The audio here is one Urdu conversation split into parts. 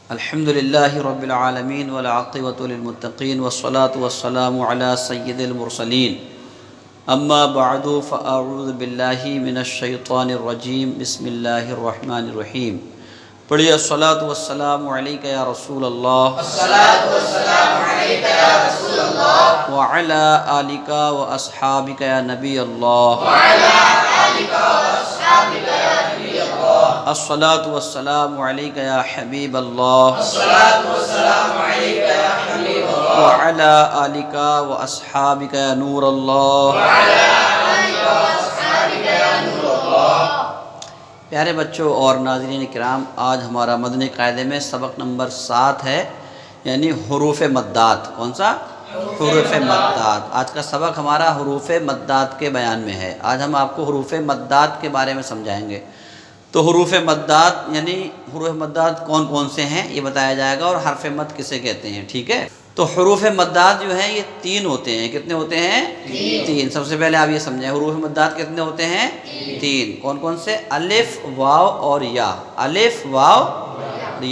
الحمد لله رب العالمين والعاقبة للمتقين والصلاة والسلام على سيد المرسلين اما بعد فاعوذ بالله من الشیطان الرجیم بسم اللہ الرحمن الرحیم. پڑھیے الصلاۃ والسلام علیک یا رسول اللہ وعلی آلک واصحابک یا نبی اللہ. الصلاۃ والسلام علیک یا حبیب اللہ وعلی آلک واصحابک یا نور اللہ. پیارے بچوں اور ناظرین کرام، آج ہمارا مدنی قاعدے میں سبق نمبر 7 ہے، یعنی حروف مدات. کون سا؟ حروف مدات. آج کا سبق ہمارا حروف مدات کے بیان میں ہے. آج ہم آپ کو حروف مدات کے بارے میں سمجھائیں گے. تو حروف مدات یعنی حروف مدات کون کون سے ہیں یہ بتایا جائے گا، اور حرف مد کسے کہتے ہیں. ٹھیک ہے، تو حروف مدات جو ہیں یہ 3 ہوتے ہیں. کتنے ہوتے ہیں؟ 3. سب سے پہلے آپ یہ سمجھیں حروف مدات کتنے ہوتے ہیں؟ 3. کون کون سے؟ الف، واو اور یا. الف، واو،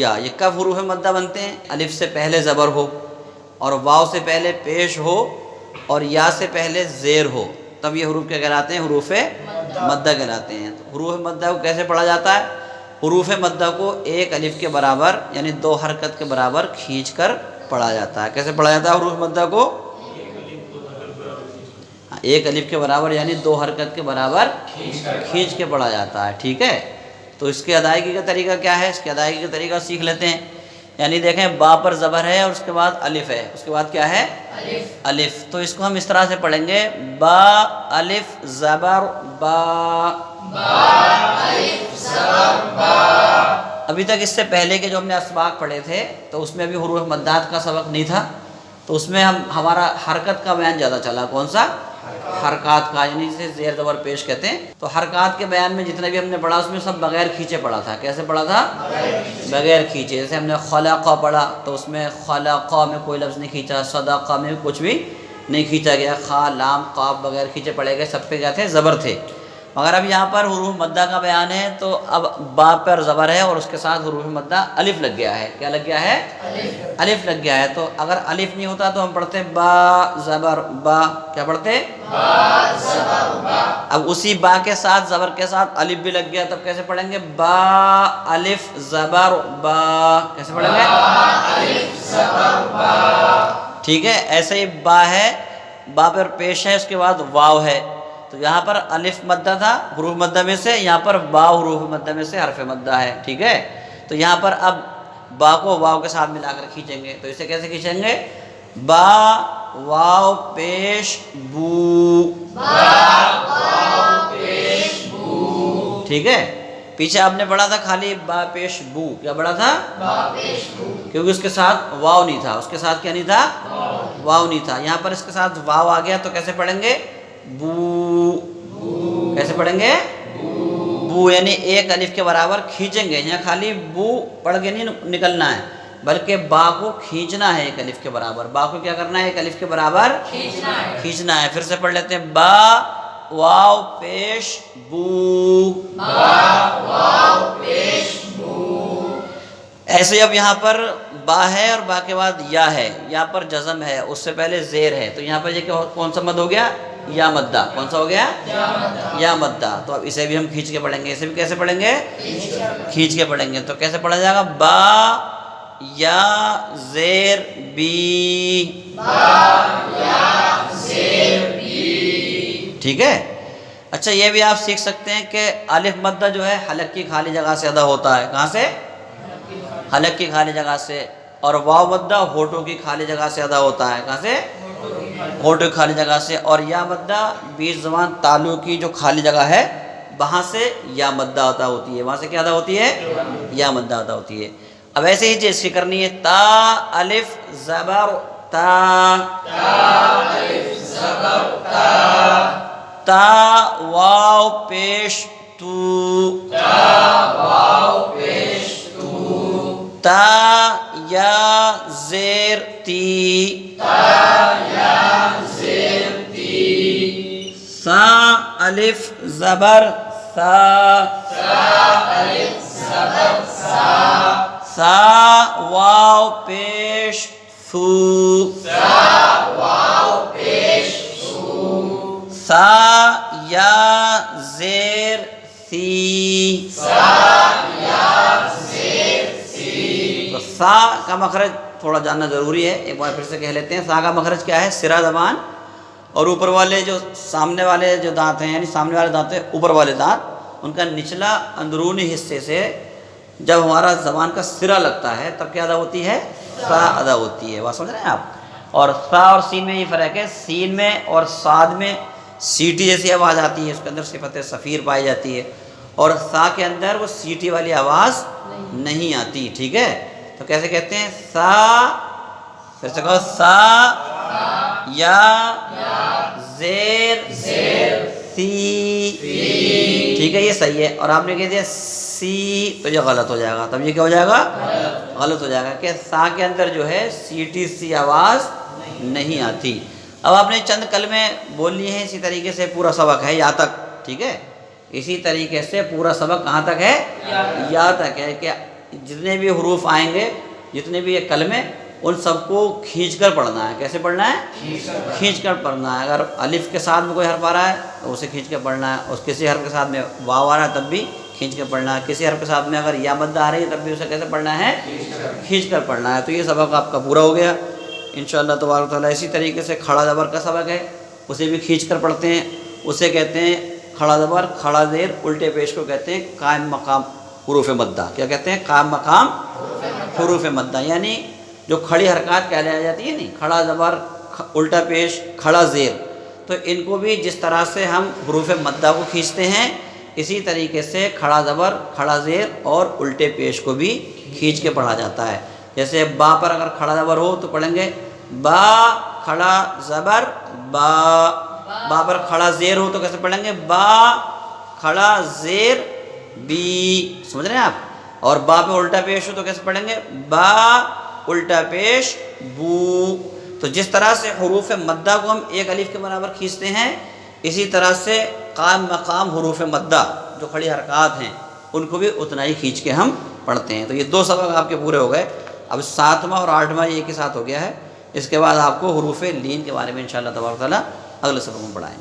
یا. یہ کب حروف مدہ بنتے ہیں؟ الف سے پہلے زبر ہو، اور واو سے پہلے پیش ہو، اور یا سے پہلے زیر ہو، تب یہ حروف کیا کہلاتے ہیں؟ حروف مدہ کہلاتے ہیں. تو حروف مدہ کو کیسے پڑھا جاتا ہے؟ حروف مدہ کو ایک الف کے برابر یعنی 2 حرکت کے برابر کھینچ کر پڑھا جاتا ہے. کیسے پڑھا جاتا ہے حروف مدہ کو؟ ایک الف کے برابر یعنی 2 حرکت کے برابر کھینچ کے پڑھا جاتا ہے. ٹھیک ہے، تو اس کی ادائیگی کا طریقہ کیا ہے؟ اس کی ادائیگی کا طریقہ سیکھ لیتے ہیں. یعنی دیکھیں، با پر زبر ہے اور اس کے بعد الف ہے، اس کے بعد کیا ہے؟ الف. تو اس کو ہم اس طرح سے پڑھیں گے: با الف زبر با. ابھی تک اس سے پہلے کے جو ہم نے اسباق پڑھے تھے تو اس میں ابھی حروف مدات کا سبق نہیں تھا، تو اس میں ہمارا حرکت کا بیان زیادہ چلا. کون سا؟ حرکات کا، یعنی جسے زیر زبر پیش کہتے ہیں. تو حرکات کے بیان میں جتنے بھی ہم نے پڑھا اس میں سب بغیر کھینچے پڑھا تھا. کیسے پڑھا تھا؟ بغیر کھینچے. جیسے ہم نے خلق پڑھا تو اس میں خلق میں کوئی لفظ نہیں کھینچا، صدق میں بھی کچھ بھی نہیں کھینچا گیا. خا، لام، قاف بغیر کھینچے پڑھے گئے، سب پہ کیا تھے؟ زبر تھے. مگر اب یہاں پر حروف مدہ کا بیان ہے تو اب با پر زبر ہے اور اس کے ساتھ حروف مدہ الف لگ گیا ہے. کیا لگ گیا ہے؟ الف لگ گیا ہے. تو اگر الف نہیں ہوتا تو ہم پڑھتے با زبر با. کیا پڑھتے؟ با زبر با. اب اسی با کے ساتھ زبر کے ساتھ الف بھی لگ گیا، تب کیسے پڑھیں گے؟ با الف زبر با. کیسے پڑھیں گے؟ با الف زبر با. ٹھیک ہے، ایسے ہی با ہے، با پر پیش ہے، اس کے بعد واو ہے. تو یہاں پر الف مدہ تھا حروف مدہ میں سے، یہاں پر با حروف مدہ میں سے حرف مدہ ہے. ٹھیک ہے، تو یہاں پر اب با کو واو کے ساتھ ملا کر کھینچیں گے. تو اسے کیسے کھینچیں گے؟ با واو پیش بو. ٹھیک ہے، پیچھے آپ نے پڑھا تھا خالی با پیش بو. کیا پڑھا تھا؟ کیونکہ اس کے ساتھ واو نہیں تھا. اس کے ساتھ کیا نہیں تھا؟ واو نہیں تھا. یہاں پر اس کے ساتھ واو آ گیا تو کیسے پڑھیں گے؟ بو. کیسے پڑھیں گے؟ بو. یعنی ایک الف کے برابر کھینچیں گے. یہاں خالی بو پڑھ کے نہیں نکلنا ہے، بلکہ با کو کھینچنا ہے ایک الف کے برابر. با کو کیا کرنا ہے؟ ایک الف کے برابر کھینچنا ہے. پھر سے پڑھ لیتے ہیں: با واو پیش بو. ایسے اب یہاں پر با ہے اور با کے بعد یا ہے. یہاں پر جزم ہے، اس سے پہلے زیر ہے. تو یہاں پر یہ کون سا مد ہو گیا؟ یا مدہ. کون سا ہو گیا؟ یا مدہ. تو اب اسے بھی ہم کھینچ کے پڑھیں گے. اسے بھی کیسے پڑھیں گے؟ کھینچ کے پڑھیں گے. تو کیسے پڑھا جائے گا؟ با یا زیر بی. ٹھیک ہے. اچھا، یہ بھی آپ سیکھ سکتے ہیں کہ الف مدہ جو ہے حلق کی خالی جگہ سے ادا ہوتا ہے. کہاں سے؟ حلق کی خالی جگہ سے. اور واو مدہ ہونٹوں کی خالی جگہ سے ادا ہوتا ہے. کہاں سے؟ ہونٹوں کی خالی جگہ سے. اور یا مدہ بیچ زبان تالو کی جو خالی جگہ ہے وہاں سے یا مدہ ادا ہوتی ہے. وہاں سے کیا ادا ہوتی ہے؟ یا مدہ ادا ہوتی ہے. اب ایسے ہی چیز کرنی ہے: تا الف زبر تا. تا واو پیش تو. تا یا زیر تی. سا الف زبر سا. سا واو پیش سو، سا یا زیر سی، تو سا کا مخرج تھوڑا جاننا ضروری ہے، ایک بار پھر سے کہہ لیتے ہیں۔ سا کا مخرج کیا ہے؟ سرا زبان اور اوپر والے جو سامنے والے جو دانت ہیں، یعنی سامنے والے دانت ہیں اوپر والے دانت، ان کا نچلا اندرونی حصے سے جب ہمارا زبان کا سرا لگتا ہے تب کیا ادا ہوتی ہے؟ سا ادا ہوتی ہے۔ بات سمجھ رہے ہیں آپ؟ اور سا اور سین میں یہ فرق ہے، سین میں اور صاد میں سیٹی جیسی آواز آتی ہے، اس کے اندر صفت صفیر پائی جاتی ہے، اور سا کے اندر وہ سیٹی والی آواز نہیں آتی، ٹھیک ہے؟ تو کیسے کہتے ہیں؟ سا، پھر سے کہو، سا یا زیر سی، ٹھیک ہے، یہ صحیح ہے۔ اور آپ نے کہہ دیا سی تو یہ غلط ہو جائے گا، تب یہ کیا ہو جائے گا؟ غلط ہو جائے گا کہ سا کے اندر جو ہے سیٹی سی آواز نہیں آتی۔ اب آپ نے چند کلمے بول لیے ہیں، اسی طریقے سے پورا سبق ہے یا تک، ٹھیک ہے؟ اسی طریقے سے پورا سبق کہاں تک ہے؟ یا تک ہے، کہ جتنے بھی حروف آئیں گے، جتنے بھی یہ کلمے، ان سب کو کھینچ کر پڑھنا ہے۔ کیسے پڑھنا ہے؟ کھینچ کر پڑھنا ہے۔ اگر الف کے ساتھ میں کوئی حرف آ رہا ہے تو اسے کھینچ کے پڑھنا ہے، اس کسی حرف کے ساتھ میں واو آ رہا ہے تب بھی کھینچ کے پڑھنا ہے، کسی حرف کے ساتھ میں اگر یا مدہ آ رہی ہے تب بھی اسے کیسے پڑھنا ہے؟ کھینچ کر پڑھنا ہے۔ تو یہ سبق آپ کا پورا ہو گیا انشاءاللہ تبارک تعالیٰ۔ اسی طریقے سے کھڑا زبر کا سبق ہے، اسے بھی کھینچ کر پڑھتے ہیں، اسے کہتے ہیں کھڑا زبر، کھڑا زیر الٹے پیش کو کہتے ہیں قائم مقام حروف مدہ۔ کیا کہتے ہیں؟ قائم مقام حروف مدہ، یعنی جو کھڑی حرکات کہلائی جاتی ہے نہیں، کھڑا زبر، الٹا پیش، کھڑا زیر، تو ان کو بھی جس طرح سے ہم حروف مدہ کو کھینچتے ہیں، اسی طریقے سے کھڑا زبر، کھڑا زیر اور الٹے پیش کو بھی کھینچ کے پڑھا جاتا ہے۔ جیسے با پر اگر کھڑا زبر ہو تو پڑھیں گے با کھڑا زبر با، با پر کھڑا زیر ہو تو کیسے پڑھیں گے؟ با کھڑا زیر بی، سمجھ رہے ہیں آپ؟ اور با پہ الٹا پیش ہو تو کیسے پڑھیں گے؟ با الٹا پیش بو۔ تو جس طرح سے حروف مدہ کو ہم ایک الف کے برابر کھینچتے ہیں، اسی طرح سے قائم مقام حروف مدہ جو کھڑی حرکات ہیں ان کو بھی اتنا ہی کھینچ کے ہم پڑھتے ہیں۔ تو یہ دو سبق آپ کے پورے ہو گئے۔ اب 7واں اور 8واں ایک ہی ساتھ ہو گیا ہے۔ اس کے بعد آپ کو حروف لین کے بارے میں انشاءاللہ تبارک تعالیٰ اگلے سبق میں پڑھائیں گے۔